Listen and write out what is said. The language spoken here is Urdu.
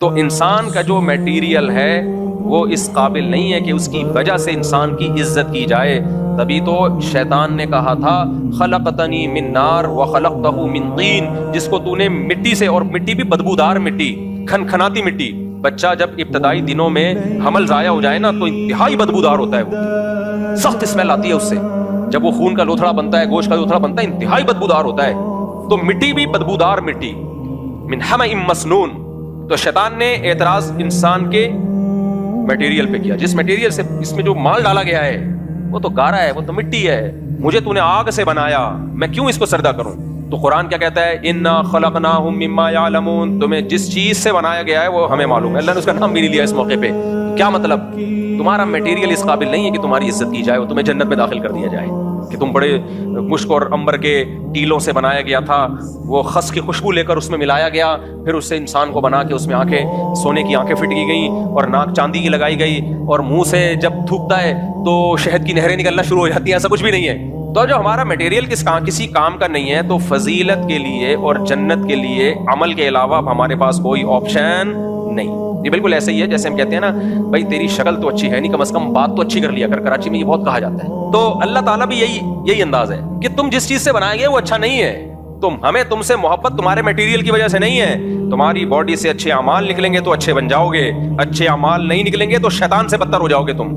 تو انسان کا جو میٹیریل ہے وہ اس قابل نہیں ہے کہ اس کی وجہ سے انسان کی عزت کی جائے. تبھی تو شیطان نے کہا تھا خلقتنی من نار وخلقتہ من طین، جس کو تو نے مٹی سے، اور مٹی بھی بدبودار مٹی، کھنکھناتی مٹی. بچہ جب ابتدائی دنوں میں حمل ضائع ہو جائے نا تو انتہائی بدبودار ہوتا ہے، وہ سخت اسمیل آتی ہے اس سے. جب وہ خون کا لوتھڑا بنتا ہے، گوشت کا لوتھڑا بنتا ہے، انتہائی بدبودار ہوتا ہے. تو مٹی بھی بدبودار مٹی، من حمأ مسنون. تو شیطان نے اعتراض انسان کے میٹیریل پہ کیا. جس میٹیریل سے اس میں جو مال ڈالا گیا ہے وہ تو گارا ہے، وہ تو مٹی ہے. مجھے تو نے آگ سے بنایا، میں کیوں اس کو سردہ کروں؟ تو قرآن کیا کہتا ہے؟ انا خلقناہم مما یعلمون. تمہیں جس چیز سے بنایا گیا ہے وہ ہمیں معلوم ہے. اللہ نے اس کا نام بھی نہیں لیا اس موقع پہ. کیا مطلب؟ تمہارا میٹیریل اس قابل نہیں ہے کہ تمہاری عزت کی جائے، وہ تمہیں جنت میں داخل کر دیا جائے کہ تم بڑے مشک اور عنبر کے ٹیلوں سے بنایا گیا تھا، وہ خس کی خوشبو لے کر اس میں ملایا گیا، پھر اس سے انسان کو بنا کے اس میں آنکھیں، سونے کی آنکھیں فٹ کی گئیں اور ناک چاندی کی لگائی گئی، اور منہ سے جب تھوکتا ہے تو شہد کی نہریں نکلنا شروع ہو جاتی ہیں. ایسا کچھ بھی نہیں ہے. تو جو ہمارا میٹیریل کسی کام کا نہیں ہے تو فضیلت کے لیے اور جنت کے لیے عمل کے علاوہ ہمارے پاس کوئی آپشن نہیں. یہ بالکل ایسے ہی ہے جیسے ہم کہتے ہیں نا بھائی تیری شکل تو اچھی ہے نہیں، کم از کم بات تو اچھی کر لیا کر. کراچی میں یہ بہت کہا جاتا ہے. تو اللہ تعالیٰ بھی یہی انداز ہے کہ تم جس چیز سے بنائے گئے وہ اچھا نہیں ہے. ہمیں تم سے محبت تمہارے میٹیریل کی وجہ سے نہیں ہے. تمہاری باڈی سے اچھے اعمال نکلیں گے تو اچھے بن جاؤ گے، اچھے اعمال نہیں نکلیں گے تو شیطان سے بدتر ہو جاؤ گے تم.